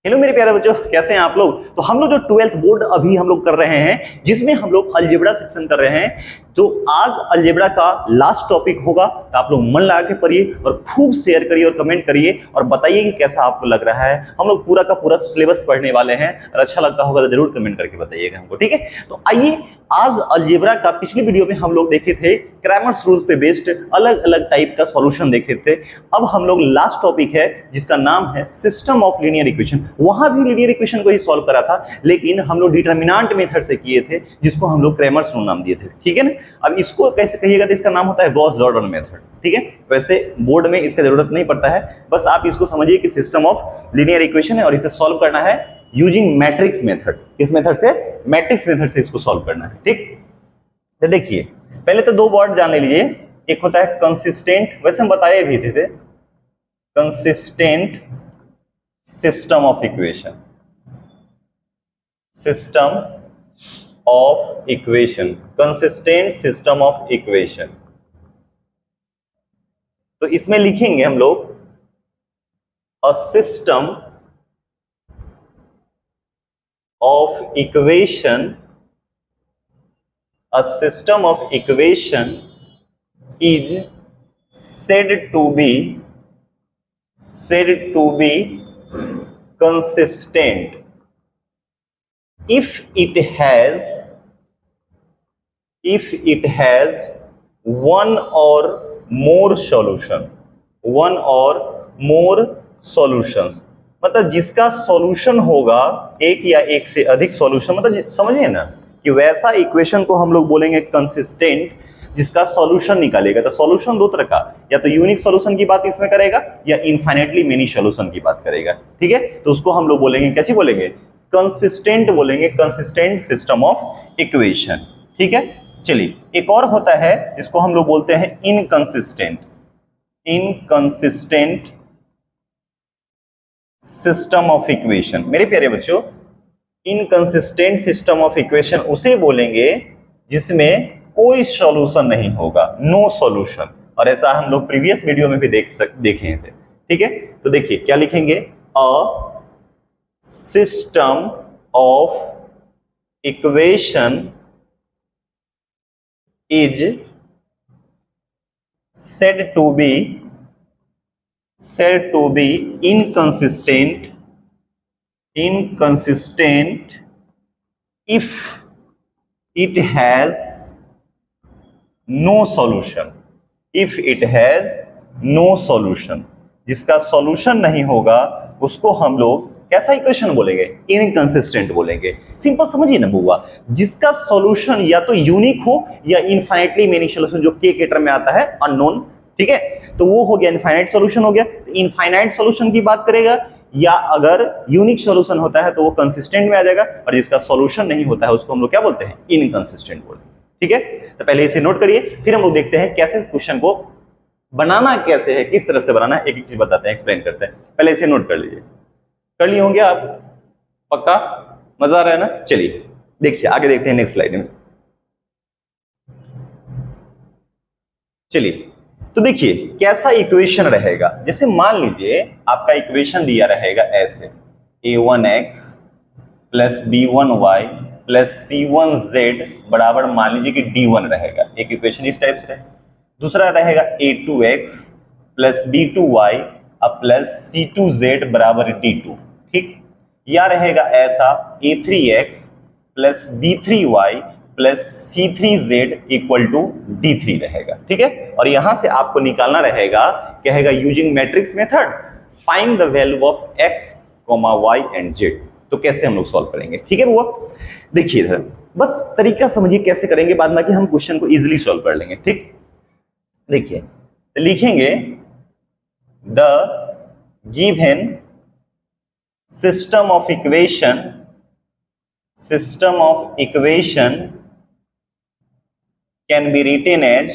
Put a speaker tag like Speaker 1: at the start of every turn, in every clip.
Speaker 1: Hello मेरे प्यारे बच्चों, कैसे हैं आप लोग। तो हम लोग जो 12th बोर्ड अभी हम लोग कर रहे हैं, जिसमें हम लोग अलजेब्रा सेक्शन कर रहे हैं। तो आज अलजेब्रा का लास्ट टॉपिक होगा, तो आप लोग मन लगा के पढ़िए और खूब शेयर करिए और कमेंट करिए और बताइए कि कैसा आपको लग रहा है। हम लोग पूरा का पूरा सिलेबस पढ़ने वाले हैं और अच्छा लगता होगा तो जरूर कमेंट करके बताइएगा हमको, ठीक है। तो आइए, आज अलजेब्रा का पिछली वीडियो में हम लोग देखे थे क्रैमर्स रूल्स पे बेस्ड अलग अलग टाइप का सॉल्यूशन देखे थे। अब हम लोग लास्ट टॉपिक है जिसका नाम है सिस्टम ऑफ लीनियर इक्वेशन। वहां भी लीनियर इक्वेशन को ही सॉल्व करा था, लेकिन हम लोग डिटरमिनेंट मेथड से किए थे, जिसको हम लोग क्रैमर्स रूल नाम दिए थे, ठीक है ना। अब इसको कैसे कहिएगा तो इसका नाम होता है गॉस जॉर्डन मेथड, ठीक है। वैसे बोर्ड में इसका जरूरत नहीं पड़ता है, बस आप इसको समझिए कि सिस्टम ऑफ लीनियर इक्वेशन है और इसे सॉल्व करना है यूजिंग मैट्रिक्स मेथड। किस मेथड से? मैट्रिक्स मेथड से इसको सॉल्व करना है, ठीक। तो देखिए, पहले तो दो वर्ड जान ले लीजिए। एक होता है कंसिस्टेंट, वैसे हम बताए भी थे, consistent system of equation, system of equation, consistent system of equation. तो इसमें लिखेंगे हम लोग a system of equation, a system of equation is said to be consistent if it has one or more solutions, मतलब जिसका solution होगा एक या एक से अधिक सॉल्यूशन, मतलब समझिए ना कि वैसा इक्वेशन को हम लोग बोलेंगे कंसिस्टेंट जिसका सॉल्यूशन निकालेगा। तो सॉल्यूशन दो तरह का, या तो यूनिक सॉल्यूशन की बात इसमें करेगा या इनफाइनाइटली मेनी सॉल्यूशन की बात करेगा, ठीक है। तो उसको हम लोग बोलेंगे, क्या चीज बोलेंगे? कंसिस्टेंट बोलेंगे, कंसिस्टेंट सिस्टम ऑफ इक्वेशन, ठीक है। चलिए, एक और होता है जिसको हम लोग बोलते हैं इनकंसिस्टेंट सिस्टम ऑफ इक्वेशन। मेरे प्यारे बच्चों, इनकंसिस्टेंट सिस्टम ऑफ इक्वेशन उसे बोलेंगे जिसमें कोई सॉल्यूशन नहीं होगा, नो सॉल्यूशन। और ऐसा हम लोग प्रीवियस वीडियो में भी देखे थे, ठीक है। तो देखिए क्या लिखेंगे, a system of equation is said to be inconsistent if it has no solution, जिसका सॉल्यूशन नहीं होगा उसको हम लोग कैसा इक्वेशन बोलेंगे? इनकंसिस्टेंट बोलेंगे। सिंपल समझिए ना बुआ, जिसका सॉल्यूशन या तो यूनिक हो या इनफाइनाइटली मेनी सॉल्यूशन, जो के टर्म में आता है अननोन, ठीक है। तो वो हो गया इनफाइनाइट सॉल्यूशन हो गया। तो इनफाइनाइट सॉल्यूशन की बात करेगा, या अगर यूनिक सॉल्यूशन होता है तो वो कंसिस्टेंट में आ जाएगा, और जिसका सॉल्यूशन नहीं होता है उसको हम लोग क्या बोलते हैं? इनकंसिस्टेंट बोलते हैं, ठीक है। तो पहले इसे नोट करिए, फिर हम लोग देखते हैं कैसे क्वेश्चन को बनाना कैसे है, किस तरह से बनाना है, एक एक चीज बताते हैं, एक्सप्लेन करते हैं। पहले इसे नोट कर लीजिए। कर लिए होंगे आप? पक्का? मजा आ रहा है ना? चलिए देखिए, आगे देखते हैं नेक्स्ट स्लाइड में। चलिए, तो देखिए कैसा इक्वेशन रहेगा। जैसे मान लीजिए आपका इक्वेशन दिया रहेगा ऐसे, a1x plus b1y plus c1z बराबर मान लीजिए कि d1 रहेगा। एक इक्वेशन इस टाइप से रहेगा। दूसरा रहेगा a2x plus b2y plus c2z बराबर d2, ठीक। या रहेगा ऐसा a3x plus b3y plus c3z equal to d3 रहेगा, ठीक है। और यहां से आपको निकालना रहेगा, क्या है, using matrix method, find the value of x, y and z। तो कैसे हम लोग सॉल्व करेंगे, ठीक है वो देखिए इधर, बस तरीका समझिए कैसे करेंगे, बाद में कि हम क्वेश्चन को इजीली सॉल्व कर लेंगे, ठीक। देखिए, तो लिखेंगे the given system of equation can be written as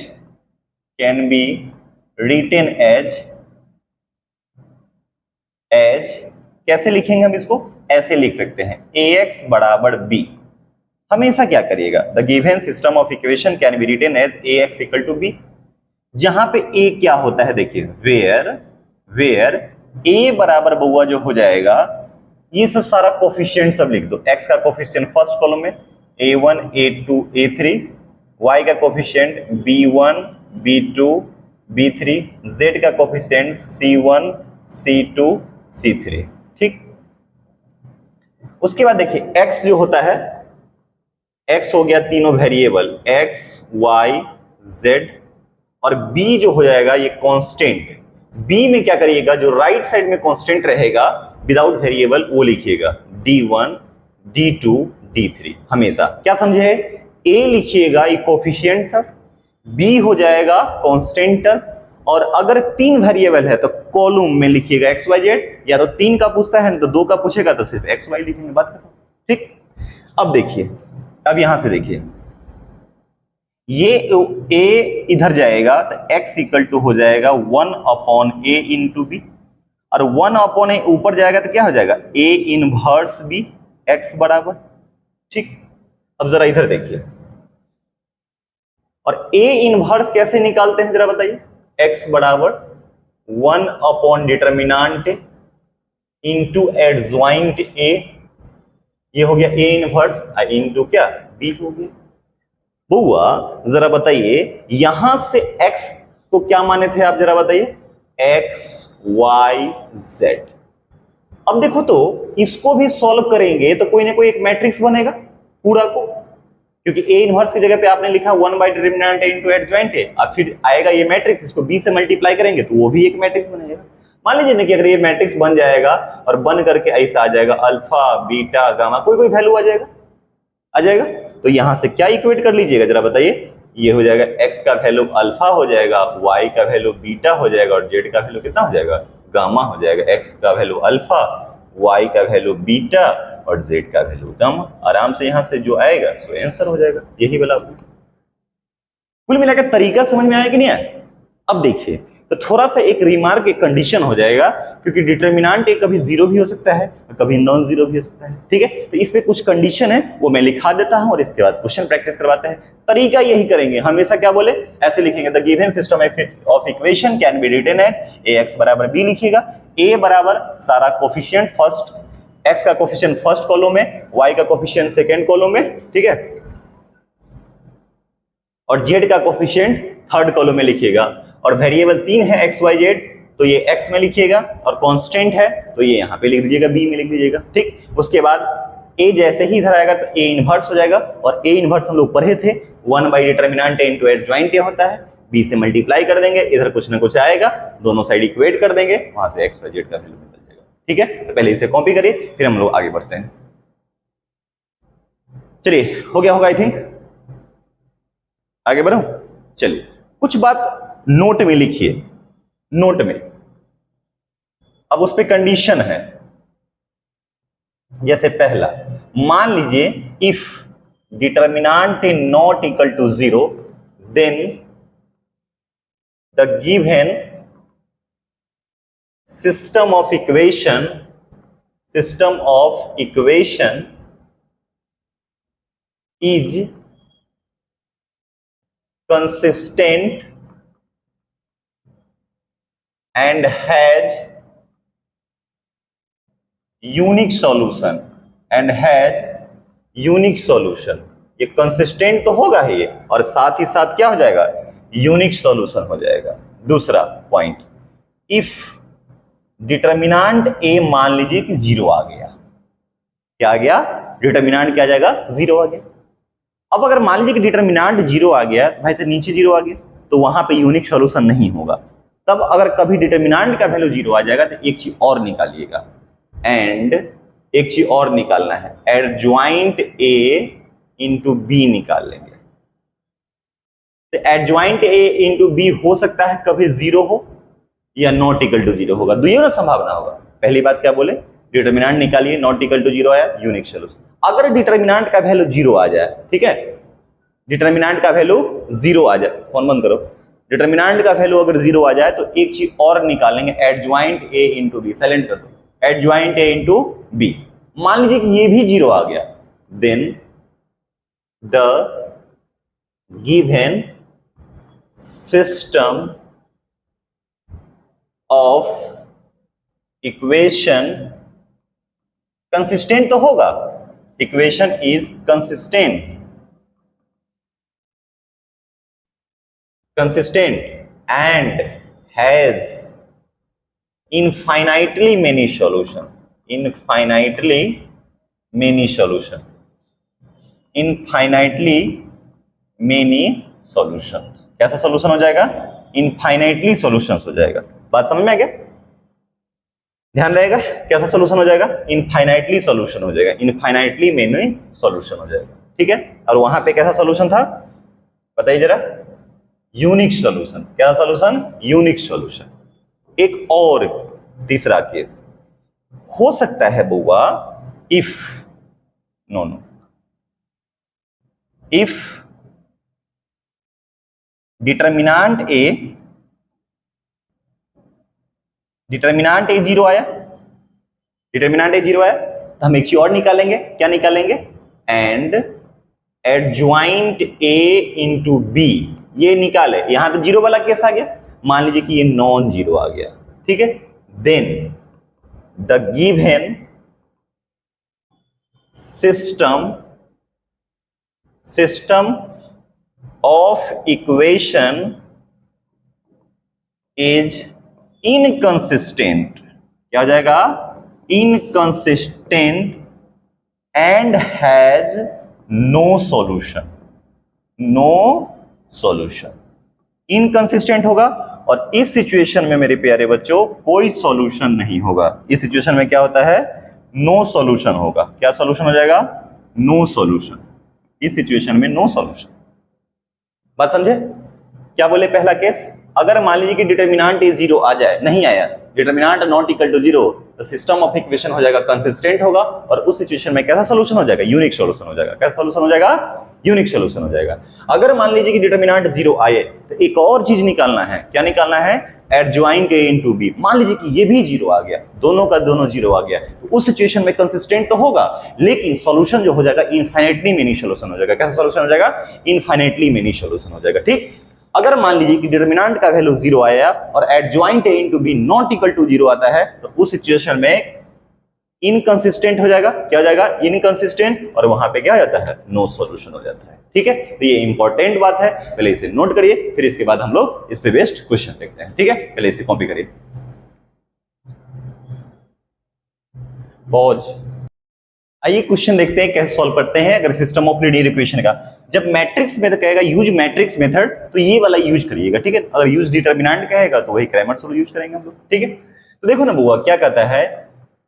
Speaker 1: कैसे लिखेंगे हम इसको? ऐसे लिख सकते हैं, ax बराबर b। हमेशा क्या करिएगा, the given system of equation can be written as ax equal to b। जहां पे a क्या होता है, देखिए वेयर a बराबर बउआ जो हो जाएगा ये सब सारा कोफिशिएंट सब लिख दो। x का कोफिशिएंट फर्स्ट कॉलम में a1 a2 a3, y का coefficient b1 b2 b3, z का कोफिशिएंट c1 c2 c3। ठीक, उसके बाद देखिए x जो होता है, x हो गया तीनों वेरिएबल x y z, और b जो हो जाएगा ये कांस्टेंट। b में क्या करिएगा, जो राइट साइड में कांस्टेंट रहेगा विदाउट वेरिएबल वो लिखिएगा d1 d2 d3। हमेशा क्या समझे, a लिखिएगा ये कोफिशिएंट सब, b हो जाएगा कांस्टेंट, और अगर तीन वेरिएबल है तो कॉलम में लिखिएगा x y z, या तो तीन का पूछता है तो दो का पूछेगा तो सिर्फ x y लिखेंगे, बात खत्म। ठीक, अब देखिए, अब यहां से देखिए ये a इधर जाएगा तो x इक्वल टू हो जाएगा 1/a इंटू बी, और 1/a ऊपर जाएगा तो क्या हो जाएगा a इनवर्स b x बराबर। ठीक, अब जरा इधर देखिए, और a इनवर्स कैसे निकालते हैं जरा बताइए, x बराबर 1 डिटर्मिनांट इंटू एडजॉइंट a, ये हो गया a इनवर्स इंटू क्या b हो गया। बुआ जरा बताइए यहां से x को क्या माने थे आप, जरा बताइए x y z। अब देखो तो इसको भी सॉल्व करेंगे तो कोई ना कोई एक मैट्रिक्स बनेगा पूरा को, क्योंकि a इनवर्स की जगह पे आपने लिखा 1 बाई डिटर्मिनेंट इनटू एडजॉइंट है, अब फिर आएगा ये मैट्रिक्स, इसको b से मल्टीप्लाई करेंगे तो वो भी एक मैट्रिक्स बनेगा। मान लीजिए ना कि अगर ये मैट्रिक्स बन जाएगा और बन करके ऐसा आ जाएगा अल्फा बीटा गामा, कोई कोई वैल्यू आ जाएगा, आ जाएगा, तो यहां से क्या इक्वेट कर लीजिएगा जरा बताइए, ये हो जाएगा x का वैल्यू अल्फा हो जाएगा, y का वैल्यू बीटा हो जाएगा, और z का वैल्यू कितना हो जाएगा, गामा हो जाएगा। x का वैल्यू अल्फा, y का वैल्यू बीटा और z का वैल्यू गामा। आराम से यहां से जो आएगा सो आंसर हो जाएगा, यही वाला। कुल मिलाकर तरीका समझ में आया कि नहीं आया? अब देखिए तो थोड़ा सा एक रिमार्क, एक कंडीशन हो जाएगा, क्योंकि डिटर्मिनेंट कभी जीरो भी हो सकता है कभी नॉन जीरो भी हो सकता है। ठीक है, तो इस पे कुछ कंडीशन है वो मैं लिखा देता हूं और इसके बाद क्वेश्चन प्रैक्टिस करवाते हैं। तरीका यही करेंगे, हमेशा क्या बोले ऐसे लिखेंगे, the given system of equation can be written as ax बराबर b लिखिएगा। a बराबर सारा कोफिशिएंट फर्स्ट, x का कोफिशिएंट फर्स्ट कॉलम में, y का कोफिशिएंट सेकंड कॉलम में, ठीक है, और z का कोफिशिएंट थर्ड कॉलम में लिखिएगा। और वेरिएबल तीन है x y z, तो ये x में लिखिएगा, और कांस्टेंट है तो ये यहाँ पे लिख दीजिएगा, b में लिख दीजिएगा। ठीक, उसके बाद a जैसे ही इधर आएगा तो a इनवर्स हो जाएगा, और a इनवर्स हम लोग पढ़े थे 1 by determinant into adjoint a होता है, b से मल्टीप्लाई कर देंगे, इधर कुछ ना कुछ आएगा, दोनों साइड इक्वेट कर देंगे, वहां से x y z का वैल्यू निकल जाएगा। ठीक है, तो पहले इसे कॉपी करिए फिर हम लोग आगे बढ़ते हैं। चलिए हो गया होगा आई थिंक, आगे बढ़ो। चलिए कुछ बात नोट में लिखिए, नोट में। अब उस पे कंडीशन है, जैसे पहला मान लीजिए if determinant is not equal to 0 then the given system of equation is consistent and has unique solution। ये कंसिस्टेंट तो होगा ही, और साथ ही साथ क्या हो जाएगा, यूनिक सॉल्यूशन हो जाएगा। दूसरा पॉइंट, इफ डिटर्मिनेंट a मान लीजिए कि 0 आ गया, क्या आ गया, डिटर्मिनेंट क्या आ जाएगा, 0 आ गया। अब अगर मान लीजिए कि डिटर्मिनेंट 0 आ गया भाई, तो नीचे 0 आ गया तो वहां पे यूनिक सॉल्यूशन नहीं होगा। तब अगर कभी डिटर्मिनेंट का वैल्यू 0 आ जाएगा तो एक चीज और निकालिएगा, एंड एक चीज और निकालना है, एडजॉइंट a इंटू बी निकाल लेंगे। तो एडजॉइंट a इंटू बी हो सकता है कभी 0 हो या नॉट इक्वल टू 0 होगा, दोनों संभावना होगा। पहली बात क्या बोले, डिटर्मिनेंट निकालिए, नॉट इक्वल टू 0 आया, यूनिक सॉल्यूशन। अगर डिटर्मिनेंट का वैल्यू 0 आ जाए, ठीक है, डिटर्मिनेंट का वैल्यू 0 आ जाए, फोन बंद करो, डिटर्मिनेंट का वैल्यू अगर 0 आ जाए तो एक चीज और निकालेंगे, adjoint a into B, silent कर दो, एडजॉइंट a इंटू बी। मान लीजिए कि ये भी 0 आ गया, then the given system of equation consistent तो होगा, equation is consistent and has infinitely many solution, infinitely many solution, infinitely many solution. कैसा सॉल्यूशन हो जाएगा? इनफाइनाइटली सॉल्यूशन हो जाएगा। बात समझ में आ गया? ध्यान रहेगा, कैसा सॉल्यूशन हो जाएगा? इनफाइनाइटली सॉल्यूशन हो जाएगा, इनफाइनाइटली मेनी सॉल्यूशन हो जाएगा। ठीक है, और वहां पे कैसा सॉल्यूशन था बताइए जरा? Unique solution. क्या सॉल्यूशन? Unique solution. एक और तीसरा केस हो सकता है बुआ, if no if determinant A zero आया, डिटर्मिनांट ए जीरो आया तो हम एक चीज और निकालेंगे। क्या निकालेंगे? And adjoint A into B, ये निकाले। यहां तो जीरो वाला केस आ गया, मान लीजिए कि ये नॉन जीरो आ गया। ठीक है, then the given system of equation is inconsistent. क्या हो जाएगा? Inconsistent and has no solution, no solution. Inconsistent होगा और इस सिचुएशन में मेरे प्यारे बच्चों कोई सॉल्यूशन नहीं होगा। इस सिचुएशन में क्या होता है? नो सॉल्यूशन होगा। क्या सॉल्यूशन हो जाएगा? No solution. इस सिचुएशन में नो सॉल्यूशन। बात समझे? क्या बोले पहला केस? अगर मान लीजिए कि डिटर्मिनांट ए जीरो आ जाए, नहीं आया, determinant not equal to zero, तो सिस्टम ऑफ इक्वेशन हो जाएगा कंसिस्टेंट होगा और उस सिचुएशन में कैसा सॉल्यूशन हो जाएगा? यूनिक सॉल्यूशन हो जाएगा। कैसा सॉल्यूशन हो जाएगा? यूनिक सॉल्यूशन हो जाएगा। अगर मान लीजिए कि डिटर्मिनांट जीरो आए तो एक और चीज निकालना है। क्या निकालना है? Adjoint A into B. मान लीजिए कि ये भी जीरो आ गया, दोनों का दोनों जीरो आ गया, तो उस सिचुएशन में कंसिस्टेंट तो होगा लेकिन सॉल्यूशन जो हो जाएगा इनफाइनाइटली मेनी सॉल्यूशन हो जाएगा। कैसा सॉल्यूशन हो जाएगा? इनफाइनाइटली मेनी सॉल्यूशन हो जाएगा। ठीक, अगर मान लीजिए कि डिटर्मिनेंट का वैल्यू जीरो आया और adjoint A into B not equal to zero आता है तो उस सिचुएशन में इनकंसिस्टेंट हो जाएगा। क्या हो जाएगा? इनकंसिस्टेंट, और वहां पे क्या हो जाता है? नो सॉल्यूशन हो जाता है। ठीक है, तो ये इंपॉर्टेंट बात है, पहले इसे नोट करिए, फिर इसके बाद हम लोग इस पे बेस्ड क्वेश्चन देखते हैं। ठीक है, पहले इसे कॉपी करिए। पॉज। आइए क्वेश्चन देखते हैं कैसे सॉल्व करते हैं। अगर सिस्टम ऑफ लीनियर इक्वेशन का जब मैट्रिक्स मेथड कहेगा यूज मैट्रिक्स मेथड, तो ये वाला यूज करिएगा। ठीक है, अगर यूज डिटर्मिनेंट कहेगा तो वही क्रैमर्स रूल यूज करेंगे हम लोग। ठीक है, तो देखो ना बुआ क्या कहता है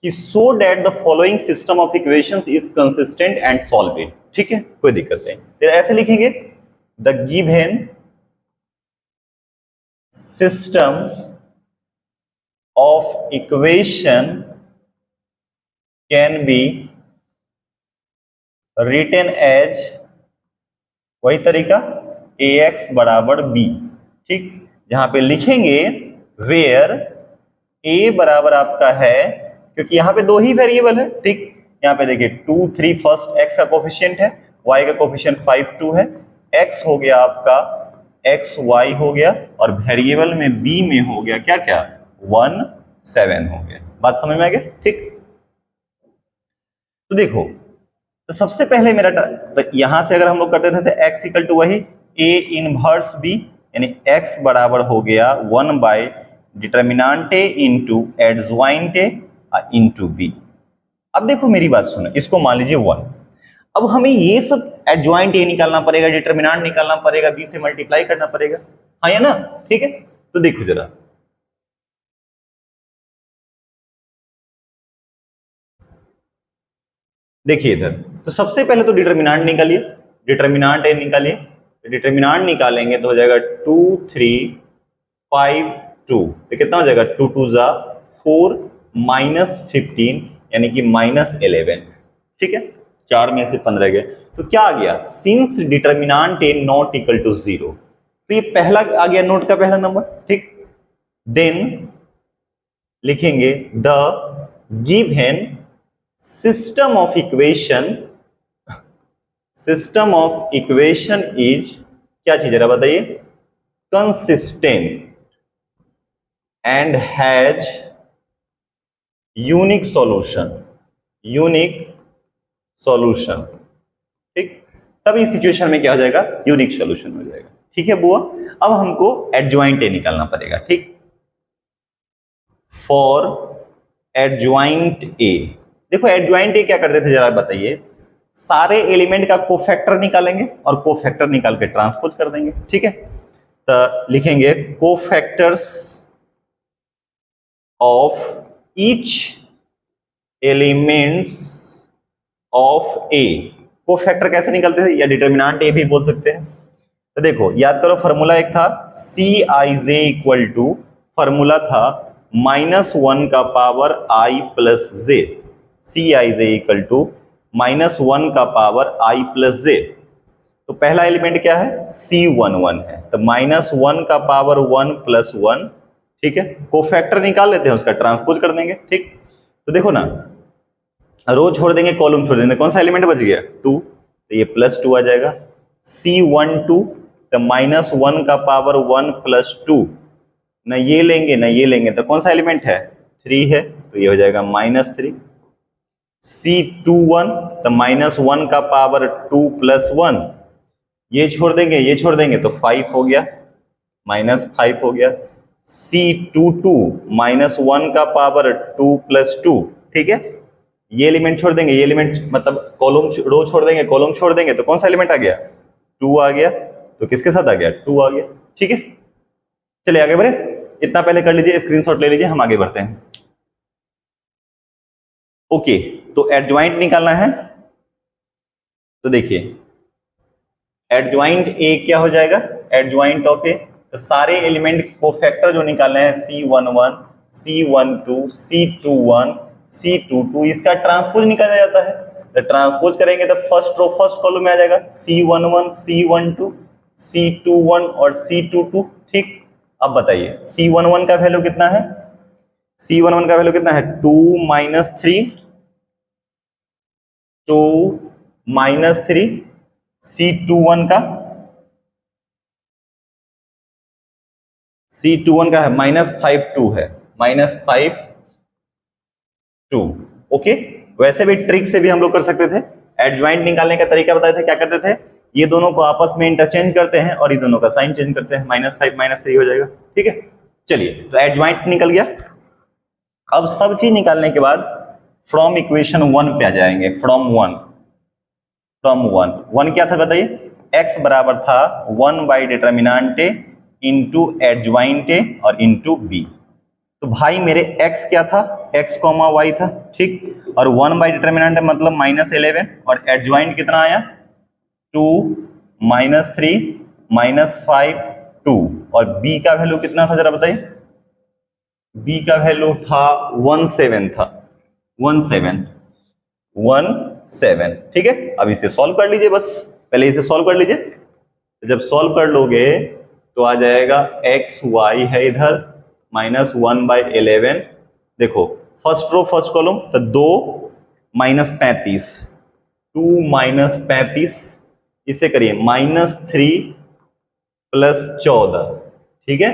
Speaker 1: कि so that the following system of equations is consistent and solvable. ठीक है, कोई दिक्कत नहीं। फिर ऐसे लिखेंगे the given system of equation can be written as, वही तरीका, ax बराबर b। ठीक, जहां पे लिखेंगे वेयर a बराबर आपका है, क्योंकि यहां पे दो ही वेरिएबल है। ठीक, यहां पे देखिए 2 3 फर्स्ट x का कोफिशिएंट है, y का कोफिशिएंट 5 2 है, x हो गया आपका x y हो गया और वेरिएबल में b में हो गया क्या क्या 1 7 हो गया। बात समझ में आ गया? ठीक, तो देखो, तो सबसे पहले मेरा तो यहां से अगर हम लोग करते थे तो x इक्वल टू वही a इनवर्स b, यानी x बराबर हो गया 1 bye determinant a into adjoint a into b। अब देखो मेरी बात सुनो, इसको मान लीजिए 1। अब हमें ये सब एडज्वाइंट a निकालना पड़ेगा, डिटर्मिनेंट निकालना पड़ेगा, b से मल्टीप्लाई करना पड़ेगा, हाँ या ना? ठीक है, तो देखो जरा, देखिए इधर, तो सबसे पहले तो डिटर्मिनेंट निकालिए, डिटर्मिनेंट ए निकालिए। डिटर्मिनेंट निकालेंगे तो हो जाएगा 2 3 5 2, तो कितना हो जाएगा 2 2 जा 4 माइनस 15 यानी कि माइनस 11। ठीक है, 4 में से 15 गए, तो क्या आ गया? Since determinant A not equal to 0, तो ये पहला आ गया नोट का पहला नंबर। ठीक, देन लिखेंगे the given system of equation is, क्या चीज है बताइए? Consistent and has unique solution. Unique solution. ठीक, तब इस सिचुएशन में क्या हो जाएगा, यूनिक सॉल्यूशन हो जाएगा। ठीक है बुआ, अब हमको एडजॉइंट ए निकालना पड़ेगा। ठीक, फॉर एडजॉइंट ए, देखो एडजॉइंट ए क्या करते थे जरा बताइए, सारे एलिमेंट का कोफैक्टर निकालेंगे और कोफैक्टर निकाल के ट्रांसपोज कर देंगे। ठीक है, तो लिखेंगे cofactors of each elements of A. Cofactor कैसे निकलते थे, या डिटर्मिनेंट ए भी बोल सकते हैं। तो देखो याद करो, फॉर्मूला एक था c i j equal to, formula था -1 का power i plus j, c i j equal to -1 का पावर i प्लस जे। तो पहला एलिमेंट क्या है, C11 है, तो -1 का पावर 1 प्लस 1। ठीक है, कोफैक्टर निकाल लेते हैं, उसका ट्रांसपोज कर देंगे। ठीक, तो देखो ना, रो छोड़ देंगे, कॉलम छोड़ देंगे, कौन सा एलिमेंट बच गया, 2, तो ये +2 आ जाएगा। C12 तो -1 का पावर 1 प्लस 2, ना ये लेंगे ना ये लेंगे, तो कौन सा एलिमेंट है, 3 है, तो ये हो जाएगा -3। C21 तो -1 का पावर 2 प्लस 1, ये छोड़ देंगे ये छोड़ देंगे तो 5 हो गया, -5 हो गया। C22 -1 का पावर 2 प्लस 2। ठीक है, ये एलिमेंट छोड़ देंगे, ये एलिमेंट मतलब कॉलम रो छोड़ देंगे, कॉलम छोड़ देंगे, तो कौन सा एलिमेंट आ गया, 2 आ गया। तो किसके साथ आ गया, 2 आ गया। ठीक है, चलिए आगे बढ़े, इतना पहले कर लीजिए, स्क्रीनशॉट ले लीजिए, हम आगे बढ़ते हैं। ओके, तो एडजॉइंट निकालना है, तो देखिए एडजॉइंट ए क्या हो जाएगा, एडजॉइंट ऑफ ए, तो सारे एलिमेंट कोफैक्टर जो निकालने हैं C11, C12, C21, C22, इसका ट्रांसपोज निकाला जाता है। तो ट्रांसपोज करेंगे तो फर्स्ट रो फर्स्ट कॉलम में आ जाएगा C11, C12, C21 और C22। ठीक, अब बताइए C11 का वैल्यू कितना है, C11 का वैल्यू कितना है, 2 - 3, 2 - 3। C21 का है -5 2 है, -5 2। ओके, वैसे भी ट्रिक से भी हम लोग कर सकते थे, एडजॉइंट निकालने का तरीका बताए थे, क्या करते थे, ये दोनों को आपस में इंटरचेंज करते हैं और ये दोनों का साइन चेंज करते हैं, -5 -3 हो जाएगा। ठीक है, चलिए तो एडजॉइंट निकल गया। अब सब चीज निकालने के बाद फ्रॉम इक्वेशन 1 पे आ जाएंगे, फ्रॉम 1 क्या था बताइए, x बराबर था 1 by determinant A into adjoint A और इंटू बी। तो भाई मेरे x क्या था, x, y था। ठीक, और 1 बाई डिटर्मिनेंट मतलब -11 और एडजॉइंट कितना आया, 2 -3 -5 2, और b का वैल्यू कितना था जरा बताइए, b का वैल्यू था 17 था, 17। ठीक है, अब इसे सॉल्व कर लीजिए, बस पहले इसे सॉल्व कर लीजिए। जब सॉल्व कर लोगे तो आ जाएगा x y है इधर -1/11। देखो फर्स्ट रो फर्स्ट कॉलम, तो 2 -35, 2 -35, इसे करिए -3 + 14। ठीक है,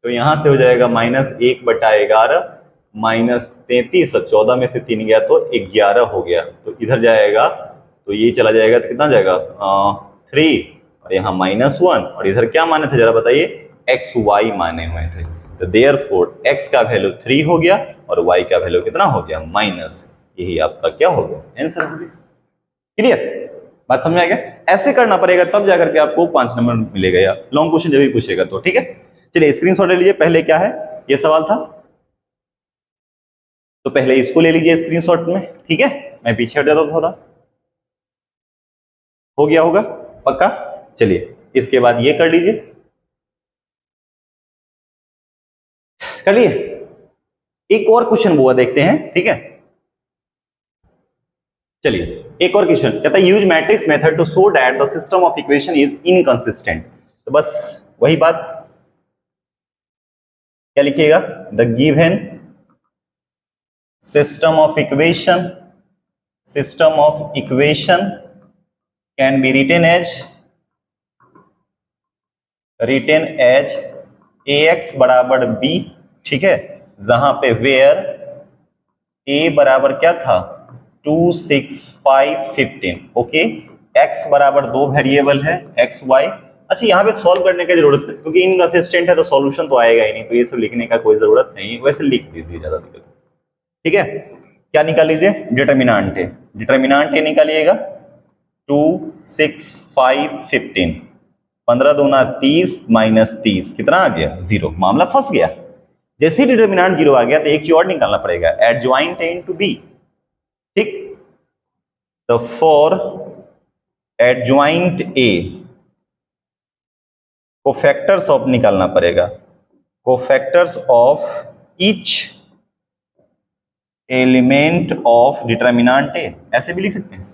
Speaker 1: तो यहां से हो जाएगा -1/11 -33, और 14 में से 3 गया तो 11 हो गया, तो इधर जाएगा तो ये चला जाएगा, तो कितना जाएगा 3, और यहाँ -1, और इधर क्या माने थे जरा बताइए, x y माने हुए थे। तो देयरफॉर x का वैल्यू 3 हो गया और y का वैल्यू कितना हो गया, माइनस। यही आपका क्या हो गया, आंसर हो गया। क्लियर, बात समझ आ गया। ऐसे करना पड़ेगा तब जाकर के आपको 5 नंबर मिलेगा, या लॉन्ग क्वेश्चन जब भी पूछेगा तो। ठीक है, चलिए स्क्रीनशॉट ले लीजिए, पहले क्या है, ये सवाल था, तो पहले इसको ले लीजिए स्क्रीनशॉट में। ठीक है, मैं पीछे हट जाता हूं थोड़ा, हो गया होगा पक्का। चलिए इसके बाद ये कर लीजिए, कर लिए। एक और क्वेश्चन हुआ देखते हैं। ठीक है, चलिए एक और क्वेश्चन कहता है use matrix method to show that the system of equation is inconsistent. तो बस वही बात, क्या लिखिएगा, the given system of equation can be written as ax बराबर b। ठीक है, जहां पे वेयर a बराबर क्या था, 2 6 5 15। ओके, x बराबर 2 वेरिएबल है x y। अच्छा, यहाँ पे सॉल्व करने की जरूरत है क्योंकि इनकंसिस्टेंट है तो सॉल्यूशन तो आएगा ही नहीं, तो ये सब लिखने का कोई जरूरत नहीं, वैसे लिख दीजिए ज्यादा दिक्कत। ठीक है, क्या निकाल लीजिए, डिटर्मिनेंट है, डिटर्मिनेंट ए निकालिएगा 2 6 5 15, 15 दूना 30 माइनस 30 कितना आ गया 0, मामला फंस गया। जैसे ही डिटर्मिनेंट 0 आ गया तो एक चीज और निकालना पड़ेगा, एडजॉइंट ए इनटू बी। ठीक, तो for adjoint A cofactors of निकालना पड़ेगा, cofactors of each element of determinant A, ऐसे भी लिख सकते हैं।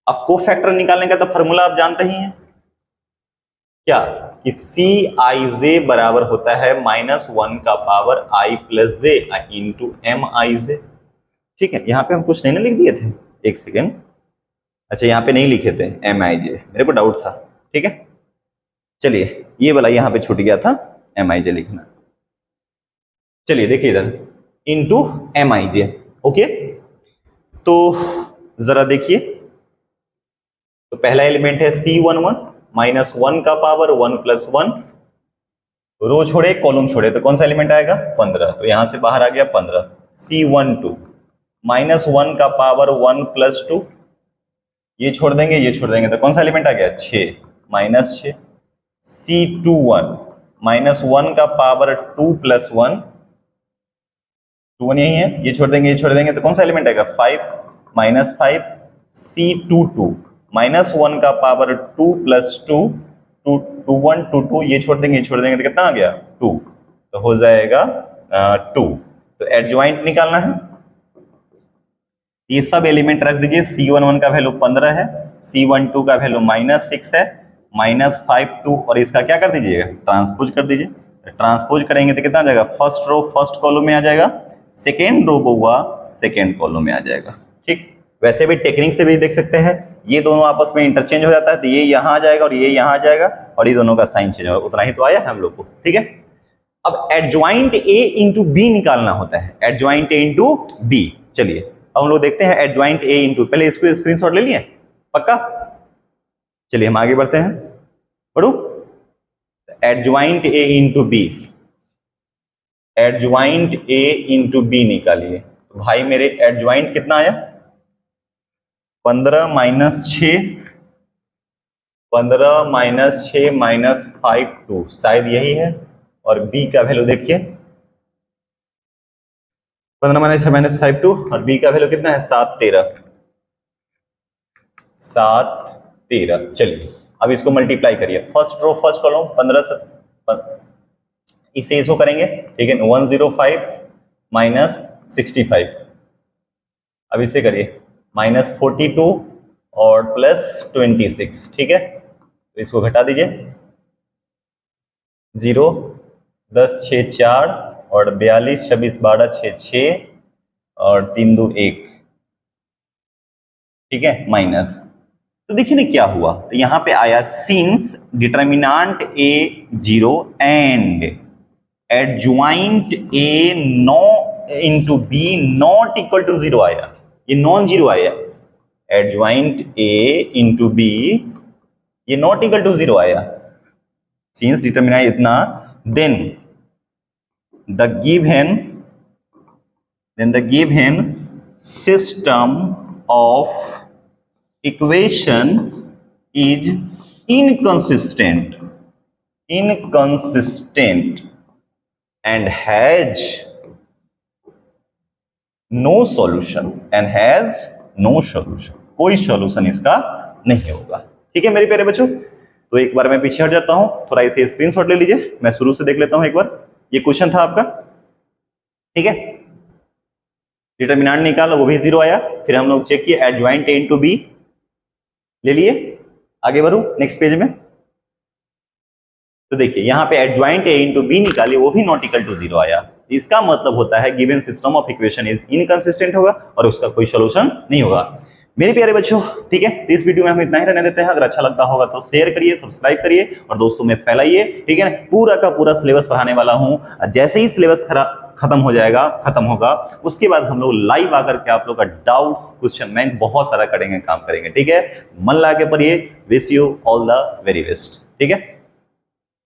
Speaker 1: अब कोफैक्टर निकालने का तो फॉर्मूला आप जानते ही हैं क्या, कि सी आई जे बराबर होता है -1 का पावर आई प्लस जे इंटू एम आई जे। ठीक है, यहां पे हम कुछ नहीं ना लिख दिए थे, एक सेकेंड, अच्छा यहां पे नहीं लिखे थे एम आई जे, मेरे को डाउट था। ठीक है, चलिए ये वाला यहां पे छूट गया था, एम आई जे लिखना। चलिए देखिए इधर इंटू एम आई जे। ओके, तो जरा देखिए, तो पहला एलिमेंट है C11 -1 का पावर 1 + 1, रो छोड़े कॉलम छोड़े तो कौन सा एलिमेंट आएगा 15, तो यहां से बाहर आ गया 15। C12 -1 का पावर 1 + 2, ये छोड़ देंगे तो कौन सा एलिमेंट आ गया 6 -6। C21 -1 का पावर 2 + 1, 2 यही है, ये छोड़ देंगे तो कौन सा एलिमेंट आएगा 5 -5। C22 -1 का पावर 2 + 2, 2 1 2 2, ये छोड़ देंगे तो कितना आ गया 2, तो हो जाएगा 2। तो एडजॉइंट निकालना है, ये सब एलिमेंट रख दीजिए। C11 का वैल्यू 15 है, C12 का वैल्यू -6 है, -5 2, और इसका क्या कर दीजिएगा ट्रांसपोज कर दीजिए। ट्रांसपोज करेंगे तो कितना आ जाएगा, फर्स्ट रो फर्स्ट कॉलम में आ जाएगा, सेकेंड रो हुआ सेकेंड कॉलम में आ जाएगा। ठीक, वैसे भी टेक्निक से भी देख सकते हैं, ये दोनों आपस में इंटरचेंज हो जाता है, तो ये यहाँ आ जाएगा और ये यहाँ आ जाएगा और ये दोनों का साइन चेंज होगा, उतना ही तो आया है हम लोग को। ठीक है, अब एडजॉइंट ए इंटू बी निकालना होता है, एडजॉइंट ए इंटू बी। चलिए अब हम लोग देखते हैं एडजॉइंट ए इंटू, पहले इसको स्क्रीनशॉट ले लिए पक्का, चलिए हम आगे बढ़ते हैं, पढ़ो adjoint A into B, adjoint A into B निकालिए। तो भाई मेरे एडजॉइंट कितना आया 15 - 6, 15 - 6 -5 2, शायद यही है, और बी का वैल्यू देखिए 15 - 6 -5 2, और बी का वैल्यू कितना है 7 13, 7 13। चलिए अब इसको मल्टीप्लाई करिए, फर्स्ट रो फर्स्ट कॉलम 15 से इसे इसको करेंगे, ठीक है 105 - 65, अब इसे करिए -42 और +26। ठीक है, तो इसको घटा दीजिए, 0 10 6 4 और 42 26 12 6 6 और 3 2 1। ठीक है, माइनस, तो देखिए ना क्या हुआ, तो यहां पे आया since determinant A 0 and adjoint A no into B not equal to 0 आया, ये नॉन जीरो आया, एडजॉइंट ए इंटू बी ये नॉट इक्वल टू 0 आया, सिंस डिटर्मिनेंट इतना, then the given system of equation is inconsistent and has no solution कोई solution इसका नहीं होगा। ठीक है मेरे प्यारे बच्चों, तो एक बार मैं पीछे हट जाता हूं, थोड़ा इसे स्क्रीनशॉट ले लीजिए, मैं शुरू से देख लेता हूं एक बार, ये क्वेश्चन था आपका। ठीक है, डिटर्मिनेंट निकाला वो भी 0 आया, फिर हम लोग चेक किए एडजॉइंट ए इंटू बी ले लिए, आगे बढ़ो नेक्स्ट पेज में, तो देखिए यहां पे एडजॉइंट ए इंटू बी निकाले वो भी नॉट इक्वल टू 0 आया, इसका मतलब होता है given system of equation is inconsistent होगा और उसका कोई सॉल्यूशन नहीं होगा। मेरे प्यारे बच्चों ठीक है, तो इस वीडियो में हम इतना ही रहने देते हैं, अगर अच्छा लगता होगा तो शेयर करिए, सब्सक्राइब करिए और दोस्तों में फैलाइए। ठीक है ना, पूरा का पूरा सिलेबस पढ़ाने वाला हूं, जैसे ही सिलेबस खत्म हो जाएगा, खत्म होगा। उसके बाद हम लोग लाइव आकर के आप लोग का डाउट्स, क्वेश्चन बैंक बहुत सारा करेंगे, काम करेंगे। ठीक है, मन लगा के पढ़िए। Wish you all the very best. ठीक है।